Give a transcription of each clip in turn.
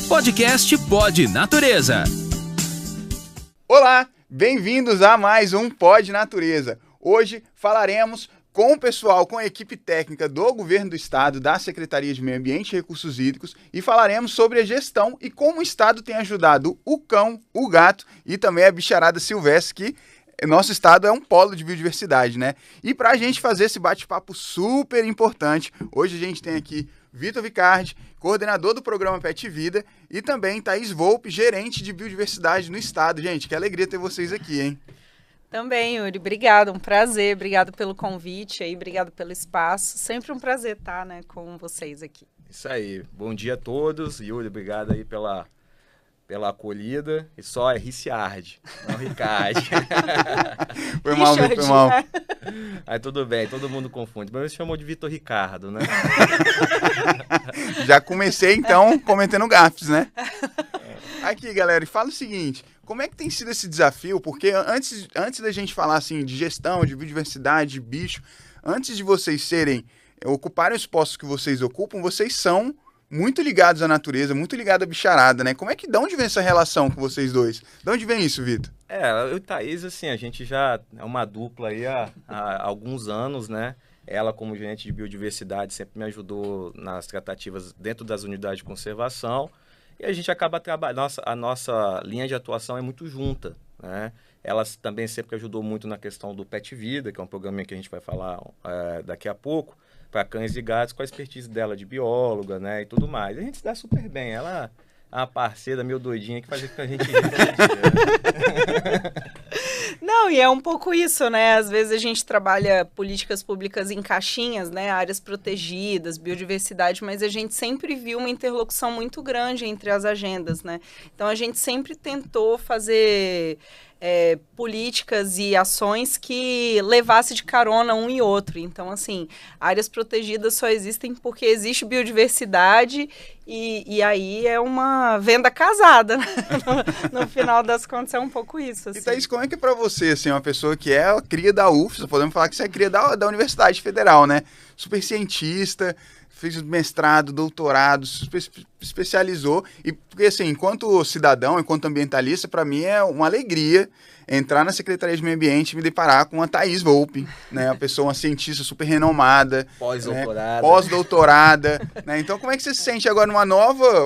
Podcast Pod Natureza. Olá, bem-vindos a mais um Pod Natureza. Hoje falaremos com o pessoal, com a equipe técnica do Governo do Estado, da Secretaria de Meio Ambiente e Recursos Hídricos, e falaremos sobre a gestão e como o Estado tem ajudado o cão, o gato e também a bicharada silvestre, que nosso estado é um polo de biodiversidade, né? E para a gente fazer esse bate-papo super importante, hoje a gente tem aqui Vitor Vicardi, coordenador do programa Pet Vida, e também Thaís Volpe, gerente de biodiversidade no estado. Gente, que alegria ter vocês aqui, hein? Também, Yuri, obrigado, um prazer, obrigado pelo convite aí, obrigado pelo espaço, sempre um prazer estar, né, com vocês aqui. Isso aí, bom dia a todos, Yuri, obrigado aí pela acolhida, e só é Ricciardi, não Ricardi. Foi mal, Vitor, foi mal. Aí tudo bem, todo mundo confunde, mas você chamou de Vitor Ricardo, né? Já comecei, então, cometendo gafes, né? Aqui, galera, e fala o seguinte, como é que tem sido esse desafio? Porque antes da gente falar, assim, de gestão, de biodiversidade, de bicho, antes de vocês ocuparem os postos que vocês ocupam, vocês são muito ligados à natureza, muito ligados à bicharada, né? De onde vem essa relação com vocês dois? De onde vem isso, Vitor? Eu e Thaís, assim, a gente já é uma dupla aí há alguns anos, né? Ela, como gerente de biodiversidade, sempre me ajudou nas tratativas dentro das unidades de conservação. E a gente acaba trabalhando, a nossa linha de atuação é muito junta, né? Ela também sempre ajudou muito na questão do Pet Vida, que é um programa que a gente vai falar daqui a pouco, para cães e gatos, com a expertise dela de bióloga, né, e tudo mais. A gente se dá super bem, ela é uma parceira meio doidinha que faz com que a gente rir todo dia. Não, e é um pouco isso, né? Às vezes a gente trabalha políticas públicas em caixinhas, né? Áreas protegidas, biodiversidade, mas a gente sempre viu uma interlocução muito grande entre as agendas, né? Então a gente sempre tentou fazer políticas e ações que levasse de carona um e outro. Então, assim, áreas protegidas só existem porque existe biodiversidade e aí é uma venda casada, né? No final das contas é um pouco isso. Assim. E Thaís, como é que é pra você, assim, uma pessoa que é cria da UFS, podemos falar que você é cria da Universidade Federal, né? Super cientista, fez mestrado, doutorado, especializou. E porque, assim, enquanto cidadão, enquanto ambientalista, para mim é uma alegria entrar na Secretaria de Meio Ambiente e me deparar com a Thaís Volpe, né? Uma pessoa, uma cientista super renomada. Pós-doutorada. Né? Pós-doutorada. Né? Então, como é que você se sente agora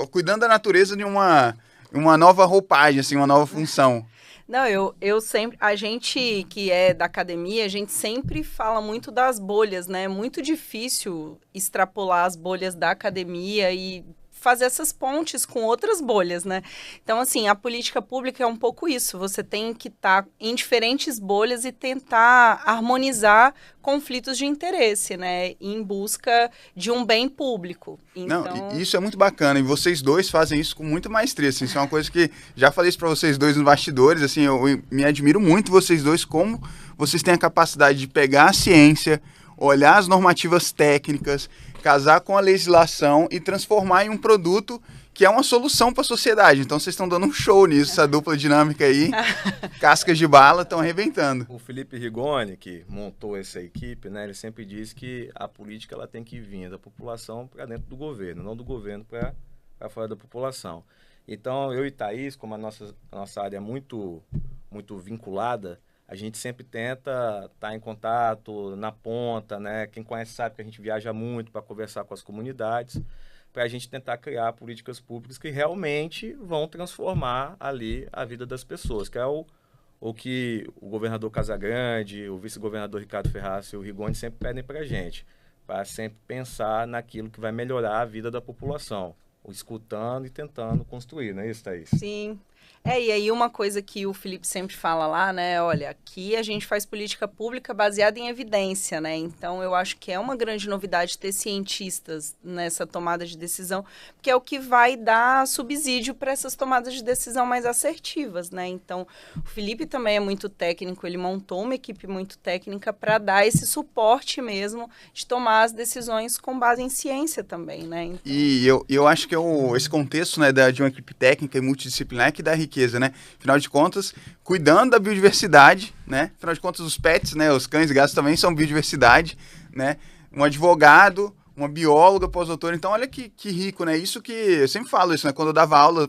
cuidando da natureza de uma nova roupagem, assim, uma nova função? Não, eu sempre, a gente que é da academia, a gente sempre fala muito das bolhas, né? É muito difícil extrapolar as bolhas da academia e fazer essas pontes com outras bolhas, né? Então, assim, a política pública é um pouco isso. Você tem que estar em diferentes bolhas e tentar harmonizar conflitos de interesse, né? Em busca de um bem público. Então... Não, isso é muito bacana. E vocês dois fazem isso com muita maestria. Assim, isso é uma coisa que já falei isso para vocês dois nos bastidores. Assim, eu me admiro muito vocês dois, como vocês têm a capacidade de pegar a ciência, olhar as normativas técnicas, casar com a legislação e transformar em um produto que é uma solução para a sociedade. Então, vocês estão dando um show nisso, essa dupla dinâmica aí. Cascas de bala estão arrebentando. O Felipe Rigoni, que montou essa equipe, né, ele sempre diz que a política ela tem que vir da população para dentro do governo, não do governo para fora da população. Então, eu e Thaís, como a nossa área é muito, muito vinculada, a gente sempre tenta estar em contato, na ponta, né? Quem conhece sabe que a gente viaja muito para conversar com as comunidades, para a gente tentar criar políticas públicas que realmente vão transformar ali a vida das pessoas, que é o que o governador Casagrande, o vice-governador Ricardo Ferraz e o Rigoni sempre pedem para a gente, para sempre pensar naquilo que vai melhorar a vida da população, escutando e tentando construir, não é isso, Thaís? Sim. E aí uma coisa que o Felipe sempre fala lá, né, olha, aqui a gente faz política pública baseada em evidência, né, então eu acho que é uma grande novidade ter cientistas nessa tomada de decisão, porque é o que vai dar subsídio para essas tomadas de decisão mais assertivas, né, então o Felipe também é muito técnico, ele montou uma equipe muito técnica para dar esse suporte mesmo de tomar as decisões com base em ciência também, né. Então... E eu acho que esse contexto, né, de uma equipe técnica e multidisciplinar que dá riqueza, né? Afinal de contas, cuidando da biodiversidade, né? Afinal de contas, os pets, né, os cães e gatos também são biodiversidade, né? Um advogado, uma bióloga pós-doutora. Então, olha que rico, né? Isso que eu sempre falo isso, né? Quando eu dava aula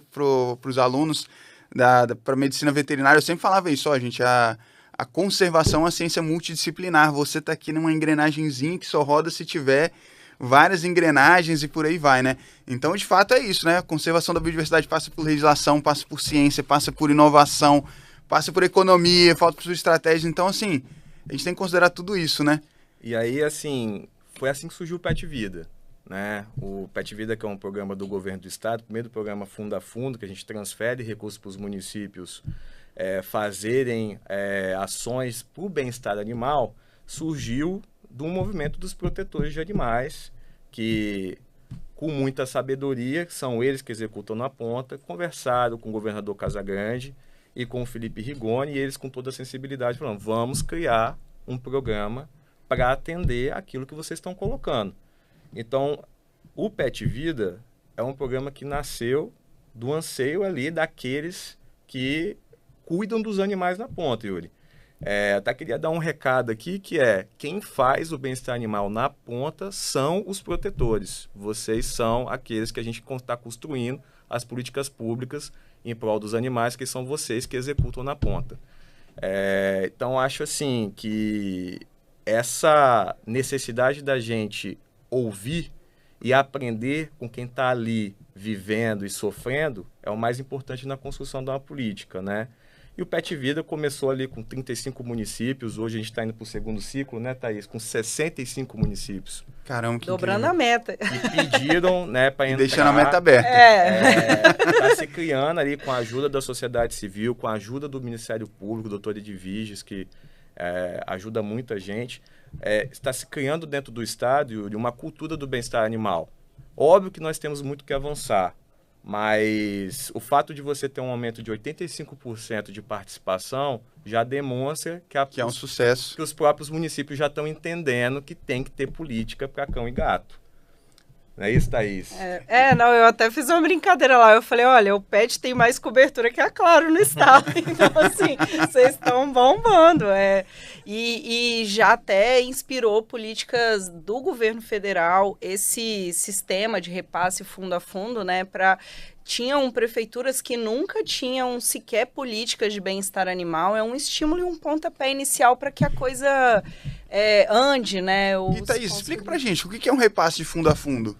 pros alunos para medicina veterinária, eu sempre falava isso, ó, gente, a conservação é uma ciência multidisciplinar. Você tá aqui numa engrenagenzinha que só roda se tiver várias engrenagens e por aí vai, né? Então, de fato, é isso, né? A conservação da biodiversidade passa por legislação, passa por ciência, passa por inovação, passa por economia, falta por estratégia. Então, assim, a gente tem que considerar tudo isso, né? E aí, assim, foi assim que surgiu o Pet Vida, né? O Pet Vida, que é um programa do governo do estado, primeiro do programa Fundo a Fundo, que a gente transfere recursos para os municípios fazerem ações para o bem-estar animal, surgiu do movimento dos protetores de animais, que, com muita sabedoria, são eles que executam na ponta, conversaram com o governador Casagrande e com o Felipe Rigoni, e eles, com toda a sensibilidade, falaram: vamos criar um programa para atender aquilo que vocês estão colocando. Então, o Pet Vida é um programa que nasceu do anseio ali daqueles que cuidam dos animais na ponta, Yuri. Até queria dar um recado aqui, que quem faz o bem-estar animal na ponta são os protetores. Vocês são aqueles que a gente está construindo as políticas públicas em prol dos animais, que são vocês que executam na ponta. Então, acho assim que essa necessidade da gente ouvir e aprender com quem está ali vivendo e sofrendo é o mais importante na construção de uma política, né? E o Pet Vida começou ali com 35 municípios, hoje a gente está indo para o segundo ciclo, né, Thaís? Com 65 municípios. Caramba, que dobrando incrível. a meta. E pediram, né, para entrar. Deixando a meta aberta. Está se criando ali com a ajuda da sociedade civil, com a ajuda do Ministério Público, doutor Edviges, que ajuda muita gente. Está se criando dentro do estado, Yuri, uma cultura do bem-estar animal. Óbvio que nós temos muito que avançar, mas o fato de você ter um aumento de 85% de participação já demonstra que é um sucesso. Que os próprios municípios já estão entendendo que tem que ter política para cão e gato. Não é isso, Thaís? Não, eu até fiz uma brincadeira lá. Eu falei, olha, o Pet tem mais cobertura que a Claro no estado. Então, assim, vocês estão bombando. E já até inspirou políticas do governo federal, esse sistema de repasse fundo a fundo, né, tinham prefeituras que nunca tinham sequer políticas de bem-estar animal. É um estímulo e um pontapé inicial para que a coisa ande, né? E Thaís, explica pra gente, o que é um repasse de fundo a fundo?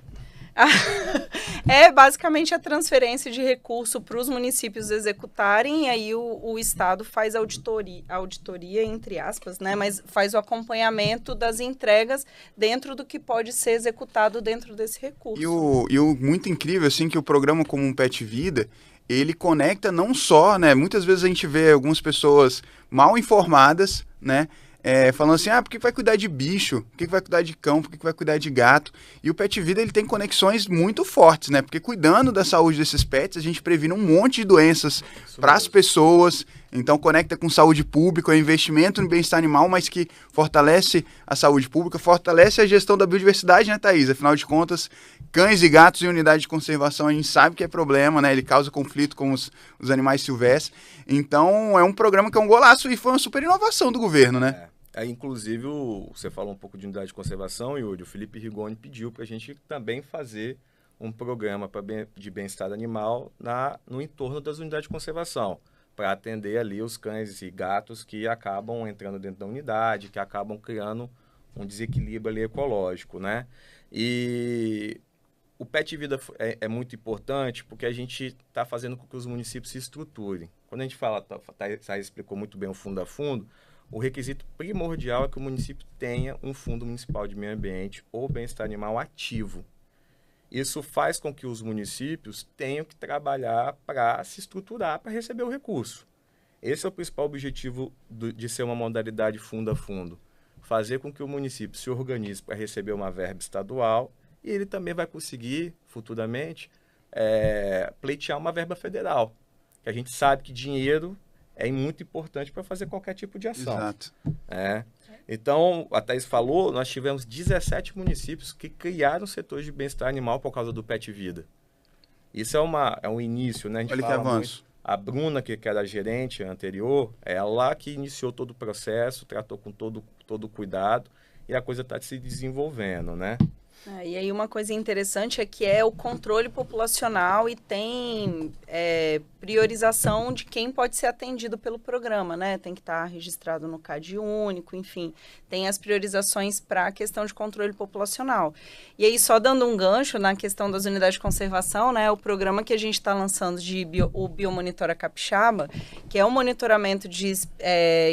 É basicamente a transferência de recurso para os municípios executarem, e aí o Estado faz auditoria, entre aspas, né? Mas faz o acompanhamento das entregas dentro do que pode ser executado dentro desse recurso. E o muito incrível, assim, que o programa como um Pet Vida, ele conecta não só, né? Muitas vezes a gente vê algumas pessoas mal informadas, né? Falando assim, por que vai cuidar de bicho? Por que vai cuidar de cão? Por que vai cuidar de gato? E o Pet Vida, ele tem conexões muito fortes, né? Porque cuidando da saúde desses pets, a gente previne um monte de doenças para as pessoas. Então, conecta com saúde pública, é investimento no bem-estar animal, mas que fortalece a saúde pública, fortalece a gestão da biodiversidade, né, Thaís? Afinal de contas, cães e gatos em unidade de conservação, a gente sabe que é problema, né? Ele causa conflito com os animais silvestres. Então, é um programa que é um golaço e foi uma super inovação do governo, né? Inclusive, você falou um pouco de unidade de conservação, Yuri, o Felipe Rigoni pediu para a gente também fazer um programa de bem-estar animal no entorno das unidades de conservação, para atender ali os cães e gatos que acabam entrando dentro da unidade, que acabam criando um desequilíbrio ali ecológico, né? E o Pet Vida é muito importante porque a gente está fazendo com que os municípios se estruturem. Quando a gente fala, Thaís explicou muito bem o fundo a fundo, o requisito primordial é que o município tenha um fundo municipal de meio ambiente ou bem-estar animal ativo. Isso faz com que os municípios tenham que trabalhar para se estruturar, para receber o recurso. Esse é o principal objetivo de ser uma modalidade fundo a fundo. Fazer com que o município se organize para receber uma verba estadual e ele também vai conseguir, futuramente, pleitear uma verba federal. Que a gente sabe que dinheiro é muito importante para fazer qualquer tipo de ação. Exato. Então, a Thaís falou, nós tivemos 17 municípios que criaram setores de bem-estar animal por causa do Pet Vida. Isso é um início, né? A gente Olha que fala avanço. muito. A Bruna, que era a gerente anterior, ela que iniciou todo o processo, tratou com todo o cuidado e a coisa está se desenvolvendo, né? E aí uma coisa interessante é que é o controle populacional e tem priorização de quem pode ser atendido pelo programa, né? Tem que estar registrado no CAD único, enfim, tem as priorizações para a questão de controle populacional. E aí, só dando um gancho na questão das unidades de conservação, né? O programa que a gente está lançando o Biomonitora Capixaba, que é um monitoramento de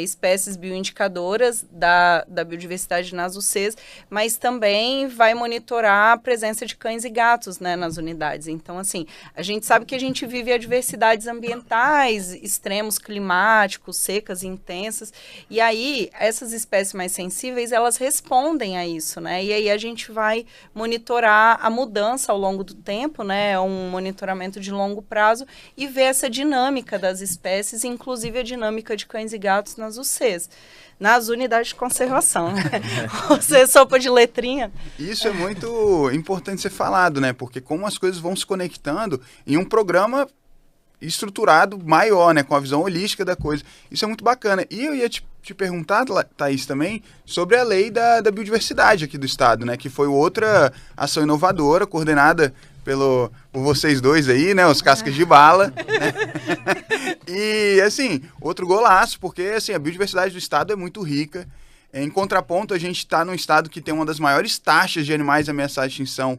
espécies bioindicadoras da biodiversidade nas UCs, mas também vai monitorar a presença de cães e gatos, né, nas unidades. Então, assim, a gente sabe que a gente vive adversidades ambientais, extremos climáticos, secas intensas, e aí essas espécies mais sensíveis, elas respondem a isso, né? E aí a gente vai monitorar a mudança ao longo do tempo, né? É um monitoramento de longo prazo e ver essa dinâmica das espécies, inclusive a dinâmica de cães e gatos nas UCs. Nas unidades de conservação. Você sopa de letrinha. Isso é muito importante ser falado, né? Porque como as coisas vão se conectando em um programa estruturado maior, né? Com a visão holística da coisa. Isso é muito bacana. E eu ia te perguntar, Thaís, também, sobre a lei da biodiversidade aqui do estado, né? Que foi outra ação inovadora, coordenada por vocês dois aí, né? Os cascas de bala. Né? E, assim, outro golaço, porque, assim, a biodiversidade do estado é muito rica. Em contraponto, a gente está num estado que tem uma das maiores taxas de animais ameaçados de extinção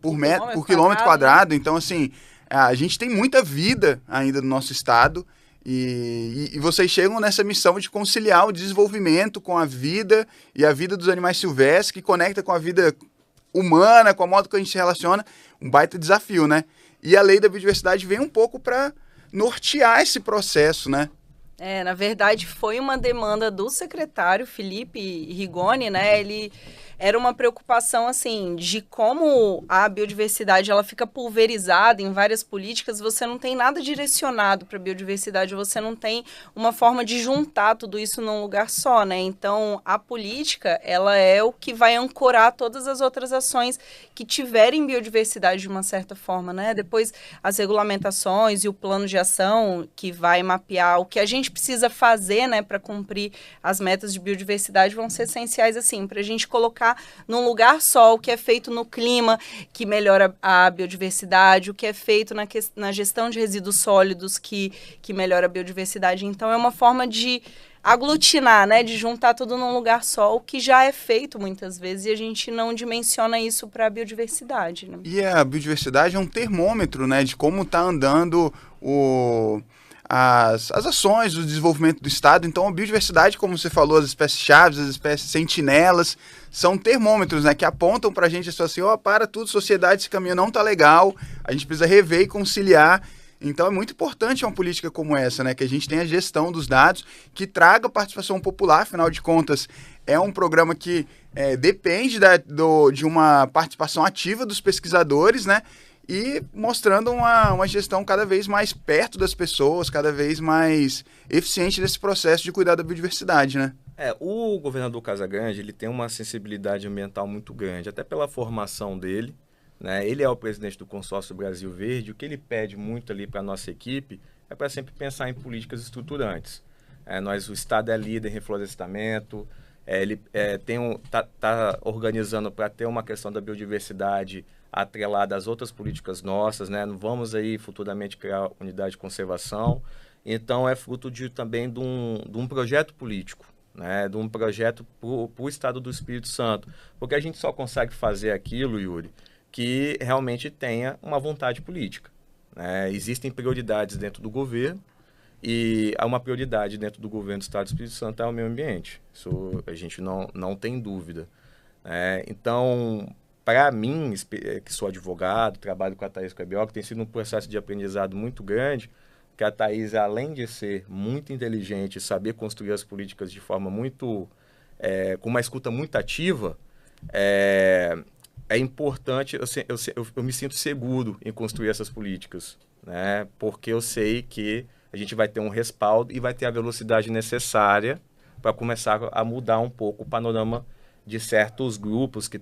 por quilômetro quadrado. Então, assim, a gente tem muita vida ainda no nosso estado. E vocês chegam nessa missão de conciliar o desenvolvimento com a vida e a vida dos animais silvestres, que conecta com a vida humana, com a modo que a gente se relaciona. Um baita desafio, né? E a lei da biodiversidade vem um pouco para nortear esse processo, né? Na verdade, foi uma demanda do secretário Felipe Rigoni, né? Ele era uma preocupação, assim, de como a biodiversidade ela fica pulverizada em várias políticas, você não tem nada direcionado para a biodiversidade, você não tem uma forma de juntar tudo isso num lugar só, né? Então, a política, ela é o que vai ancorar todas as outras ações que tiverem biodiversidade de uma certa forma, né? Depois, as regulamentações e o plano de ação que vai mapear o que a gente precisa fazer, né, para cumprir as metas de biodiversidade vão ser essenciais, assim, para a gente colocar num lugar só o que é feito no clima, que melhora a biodiversidade, o que é feito na gestão de resíduos sólidos, que melhora a biodiversidade. Então, é uma forma de aglutinar, né, de juntar tudo num lugar só, o que já é feito muitas vezes, e a gente não dimensiona isso para a biodiversidade. Né? E a biodiversidade é um termômetro, né, de como está andando as ações do desenvolvimento do estado. Então, a biodiversidade, como você falou, as espécies chaves, as espécies sentinelas, são termômetros, né, que apontam para a gente assim, para tudo, sociedade, esse caminho não está legal, a gente precisa rever e conciliar. Então, é muito importante uma política como essa, né, que a gente tenha a gestão dos dados, que traga participação popular, afinal de contas, é um programa que depende de uma participação ativa dos pesquisadores, né, e mostrando uma gestão cada vez mais perto das pessoas, cada vez mais eficiente nesse processo de cuidar da biodiversidade, né? O governador Casagrande, ele tem uma sensibilidade ambiental muito grande, até pela formação dele, né? Ele é o presidente do Consórcio Brasil Verde, o que ele pede muito ali para a nossa equipe é para sempre pensar em políticas estruturantes. O Estado é líder em reflorestamento, ele está organizando para ter uma questão da biodiversidade atrelada às outras políticas nossas, né? Vamos aí futuramente criar unidade de conservação. Então, é fruto também de um projeto político, né? De um projeto para o Estado do Espírito Santo. Porque a gente só consegue fazer aquilo, Yuri, que realmente tenha uma vontade política, né? Existem prioridades dentro do governo e há uma prioridade dentro do governo do Estado do Espírito Santo é o meio ambiente. Isso a gente não tem dúvida. Então, para mim, que sou advogado, trabalho com a Thaís, que é bióloga, tem sido um processo de aprendizado muito grande, que a Thaís, além de ser muito inteligente e saber construir as políticas de forma muito... com uma escuta muito ativa, é importante, eu me sinto seguro em construir essas políticas, né? Porque eu sei que a gente vai ter um respaldo e vai ter a velocidade necessária para começar a mudar um pouco o panorama de certos grupos que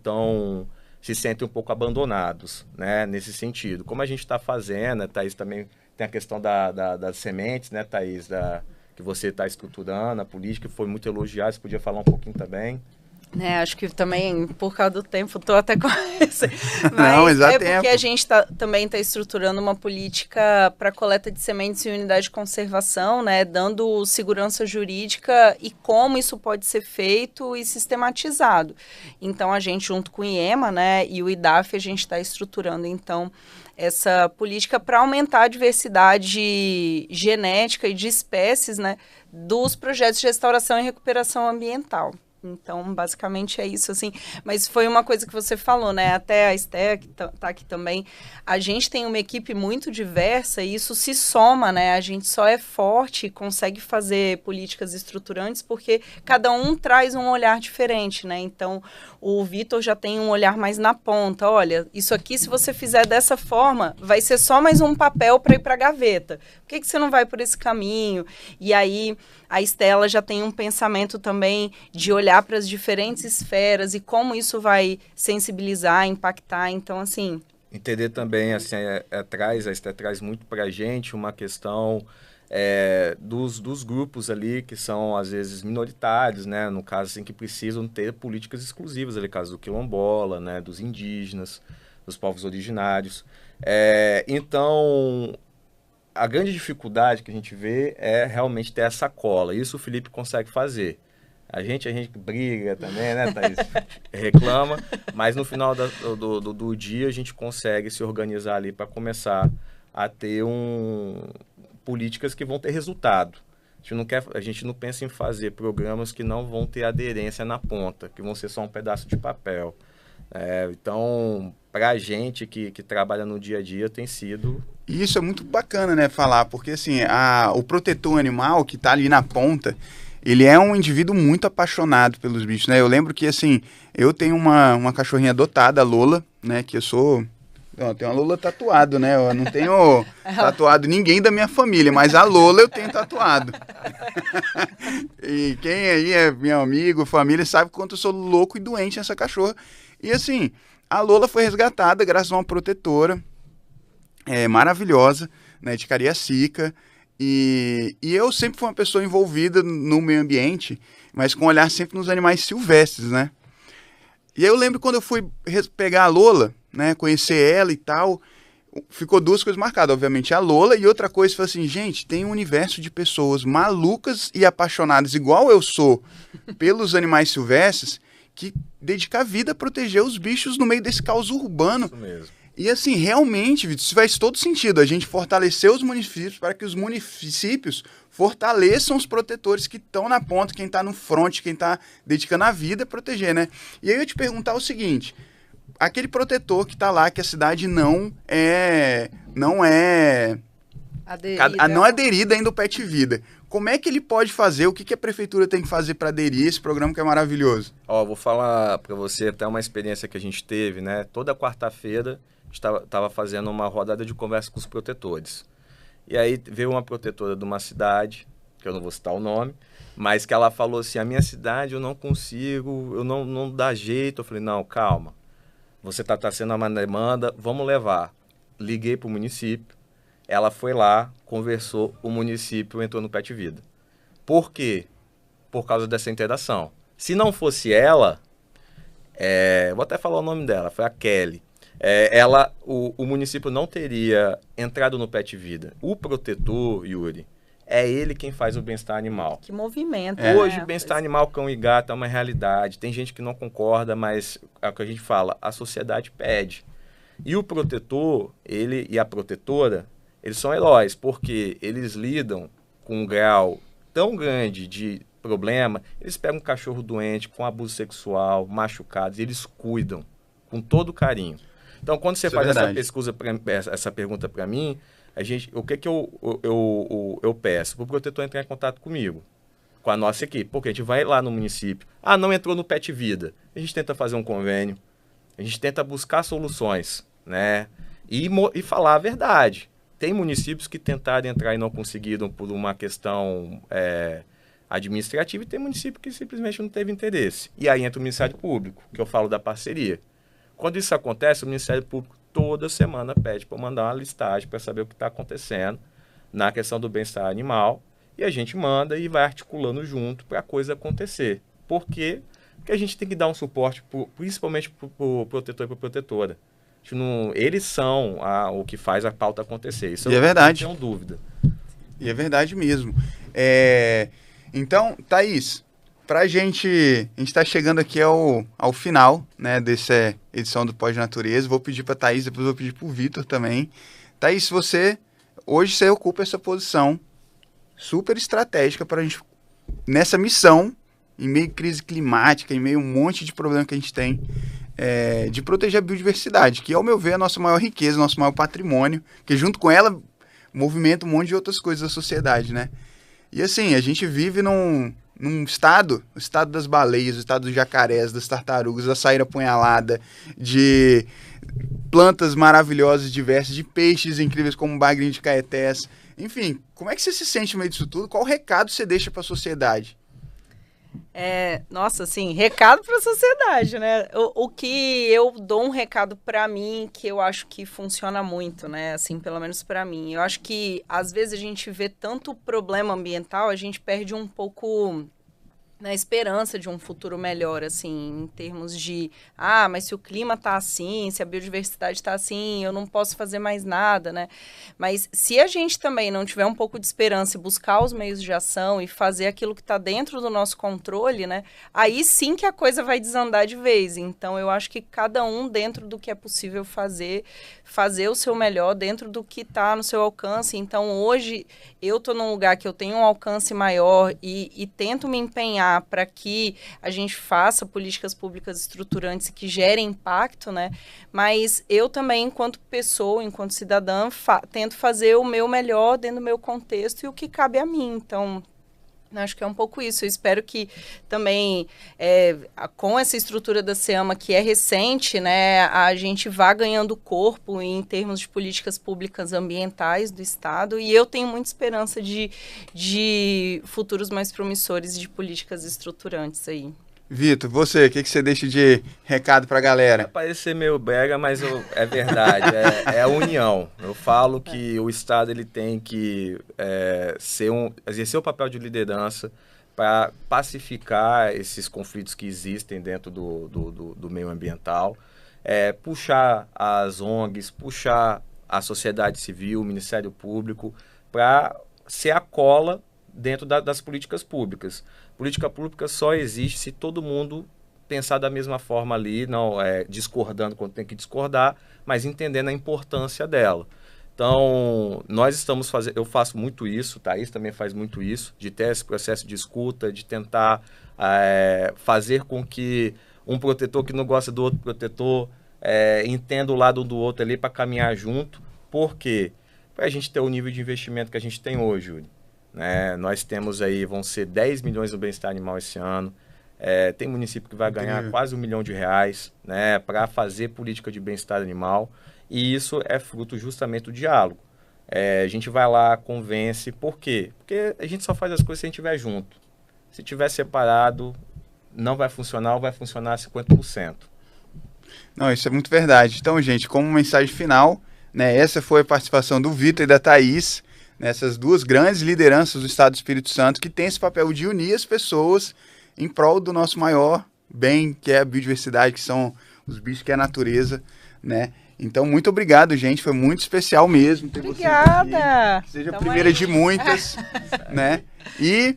se sentem um pouco abandonados, né? Nesse sentido. Como a gente está fazendo, a Thaís também tem a questão das sementes, né, Thaís, que você está estruturando, a política foi muito elogiada, você podia falar um pouquinho também? Né, acho que também, por causa do tempo, estou até com esse. Não, exato. Porque a gente também está estruturando uma política para coleta de sementes em unidade de conservação, né, dando segurança jurídica e como isso pode ser feito e sistematizado. Então, a gente, junto com o IEMA, né, e o IDAF, a gente está estruturando, então, essa política para aumentar a diversidade genética e de espécies, né, dos projetos de restauração e recuperação ambiental. Então, basicamente é isso, assim. Mas foi uma coisa que você falou, né? Até a Esté, que tá aqui também. A gente tem uma equipe muito diversa e isso se soma, né? A gente só é forte e consegue fazer políticas estruturantes porque cada um traz um olhar diferente, né? Então, o Vitor já tem um olhar mais na ponta. Olha, isso aqui, se você fizer dessa forma, vai ser só mais um papel para ir para a gaveta. Por que você não vai por esse caminho? E aí, a Estela já tem um pensamento também de olhar para as diferentes esferas e como isso vai sensibilizar, impactar. Então, assim... Entender também, assim, a Esté traz muito para a gente uma questão dos grupos ali que são, às vezes, minoritários, né? No caso, assim, que precisam ter políticas exclusivas, ali, no caso do quilombola, né? Dos indígenas, dos povos originários. Então... A grande dificuldade que a gente vê é realmente ter essa cola. Isso o Felipe consegue fazer. A gente briga também, né, Thaís? Reclama, mas no final do dia a gente consegue se organizar ali para começar a ter políticas que vão ter resultado. A gente não pensa em fazer programas que não vão ter aderência na ponta, que vão ser só um pedaço de papel. Então, para a gente que trabalha no dia a dia, tem sido... E isso é muito bacana, né, falar, porque assim, o protetor animal que tá ali na ponta, ele é um indivíduo muito apaixonado pelos bichos, né? Eu lembro que, assim, eu tenho uma cachorrinha adotada, a Lola, né, que eu sou... Não, eu tenho uma Lola tatuado, né? Eu não tenho tatuado ninguém da minha família, mas a Lola eu tenho tatuado. E quem aí é meu amigo, família, sabe quanto eu sou louco e doente nessa cachorra. E assim, a Lola foi resgatada graças a uma protetora maravilhosa, né, de Cariacica. E eu sempre fui uma pessoa envolvida no meio ambiente, mas com olhar sempre nos animais silvestres, né? E aí eu lembro quando eu fui pegar a Lola, né, conhecer ela e tal, ficou duas coisas marcadas, obviamente a Lola, e outra coisa foi assim, gente, tem um universo de pessoas malucas e apaixonadas, igual eu sou, pelos animais silvestres, que dedica a vida a proteger os bichos no meio desse caos urbano. Isso mesmo. E assim, realmente, Vitor, isso faz todo sentido, a gente fortalecer os municípios para que os municípios fortaleçam os protetores que estão na ponta, quem está no front, quem está dedicando a vida a proteger, né? E aí eu ia te perguntar o seguinte, aquele protetor que está lá, que a cidade não é aderida ainda ao Pet Vida, como é que ele pode fazer, o que a prefeitura tem que fazer para aderir a esse programa que é maravilhoso? Vou falar para você até uma experiência que a gente teve, né? Toda quarta-feira a gente estava fazendo uma rodada de conversa com os protetores. E aí veio uma protetora de uma cidade, que eu não vou citar o nome, mas que ela falou assim, a minha cidade eu não consigo, eu não dá jeito. Eu falei, não, calma, você está sendo uma demanda, vamos levar. Liguei para o município, ela foi lá, conversou, o município entrou no Pet Vida. Por quê? Por causa dessa interação. Se não fosse ela, vou até falar o nome dela, foi a Kelly. O município não teria entrado no Pet Vida. O protetor, Yuri, é ele quem faz o bem-estar animal. Que movimento. Hoje, bem-estar animal, cão e gato é uma realidade. Tem gente que não concorda, mas é o que a gente fala, a sociedade pede. E o protetor, ele e a protetora, eles são heróis, porque eles lidam com um grau tão grande de problema, eles pegam um cachorro doente, com abuso sexual, machucados, e eles cuidam com todo carinho. Então, quando você faz essa pergunta para mim, o que eu peço? Para o protetor entrar em contato comigo, com a nossa equipe, porque a gente vai lá no município. Não entrou no Pet Vida. A gente tenta fazer um convênio, a gente tenta buscar soluções, né? E falar a verdade. Tem municípios que tentaram entrar e não conseguiram por uma questão administrativa, e tem município que simplesmente não teve interesse. E aí entra o Ministério Público, que eu falo da parceria. Quando isso acontece, o Ministério Público toda semana pede para mandar uma listagem para saber o que está acontecendo na questão do bem-estar animal, e a gente manda e vai articulando junto para a coisa acontecer. Porque Porque a gente tem que dar um suporte, principalmente para o protetor e para a protetora. Eles são o que faz a pauta acontecer. Isso é verdade. Não tenho dúvida. E é verdade mesmo. Então, Thaís, a gente está chegando aqui ao final, né, dessa edição do Pod Natureza. Vou pedir para a Thaís, depois vou pedir para o Vitor também. Thaís, hoje você ocupa essa posição super estratégica para a gente, nessa missão, em meio à crise climática, em meio a um monte de problema que a gente tem, de proteger a biodiversidade, que, ao meu ver, é a nossa maior riqueza, nosso maior patrimônio, que junto com ela movimenta um monte de outras coisas da sociedade, né? E assim, a gente vive num estado, o estado das baleias, o estado dos jacarés, das tartarugas, da saíra apunhalada, de plantas maravilhosas, diversas, de peixes incríveis como o bagrinho de Caetés. Enfim, como é que você se sente no meio disso tudo? Qual recado você deixa para a sociedade? Nossa, assim, recado para a sociedade, né? O que eu dou um recado para mim que eu acho que funciona muito, né? Assim, pelo menos para mim. Eu acho que às vezes a gente vê tanto problema ambiental, a gente perde um pouco na esperança de um futuro melhor, assim, em termos de, mas se o clima tá assim, se a biodiversidade tá assim, eu não posso fazer mais nada, né? Mas se a gente também não tiver um pouco de esperança e buscar os meios de ação e fazer aquilo que tá dentro do nosso controle, né? Aí sim que a coisa vai desandar de vez. Então, eu acho que cada um, dentro do que é possível fazer o seu melhor dentro do que tá no seu alcance. Então, hoje, eu tô num lugar que eu tenho um alcance maior e tento me empenhar para que a gente faça políticas públicas estruturantes que gerem impacto, né? Mas eu também, enquanto pessoa, enquanto cidadã, tento fazer o meu melhor dentro do meu contexto e o que cabe a mim. Então, acho que é um pouco isso. Eu espero que também, com essa estrutura da SEAMA, que é recente, né, a gente vá ganhando corpo em termos de políticas públicas ambientais do Estado, e eu tenho muita esperança de futuros mais promissores de políticas estruturantes aí. Vitor, você, o que você deixa de recado para a galera? Vai parecer meio brega, mas é verdade, é a união. Eu falo que o Estado ele tem que exercer o papel de liderança para pacificar esses conflitos que existem dentro do meio ambiental, puxar as ONGs, puxar a sociedade civil, o Ministério Público, para ser a cola dentro das políticas públicas. Política pública só existe se todo mundo pensar da mesma forma ali, não discordando quando tem que discordar, mas entendendo a importância dela. Então, eu faço muito isso, Thaís também faz muito isso, de ter esse processo de escuta, de tentar fazer com que um protetor que não gosta do outro protetor entenda o lado do outro ali para caminhar junto. Por quê? Para a gente ter o nível de investimento que a gente tem hoje, Júlio. Nós temos aí, vão ser 10 milhões no bem-estar animal esse ano. Tem município que vai ganhar quase R$1 milhão, né, para fazer política de bem-estar animal. E isso é fruto justamente do diálogo. A gente vai lá, convence. Por quê? Porque a gente só faz as coisas se a gente estiver junto. Se estiver separado, não vai funcionar ou vai funcionar 50%. Não, isso é muito verdade. Então, gente, como mensagem final, né, essa foi a participação do Vitor e da Thaís, nessas duas grandes lideranças do Estado do Espírito Santo, que tem esse papel de unir as pessoas em prol do nosso maior bem, que é a biodiversidade, que são os bichos, que é a natureza, né? Então, muito obrigado, gente. Foi muito especial mesmo ter Obrigada! Vocês aqui. Que seja a primeira de muitas, né? E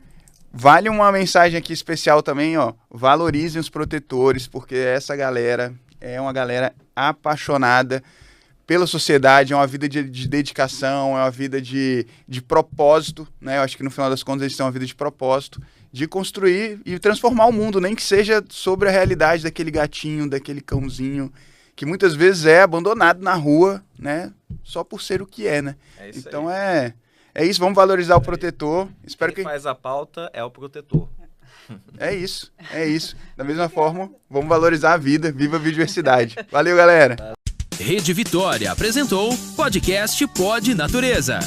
vale uma mensagem aqui especial também, ó. Valorizem os protetores, porque essa galera é uma galera apaixonada pela sociedade, é uma vida de dedicação, é uma vida de propósito, né? Eu acho que no final das contas eles têm uma vida de propósito, de construir e transformar o mundo, nem que seja sobre a realidade daquele gatinho, daquele cãozinho, que muitas vezes é abandonado na rua, né? Só por ser o que é, né? Então é isso, vamos valorizar o protetor. Espero Quem faz a pauta é o protetor. É isso. Da mesma forma, vamos valorizar a vida. Viva a biodiversidade. Valeu, galera! Rede Vitória apresentou Podcast Pod Natureza.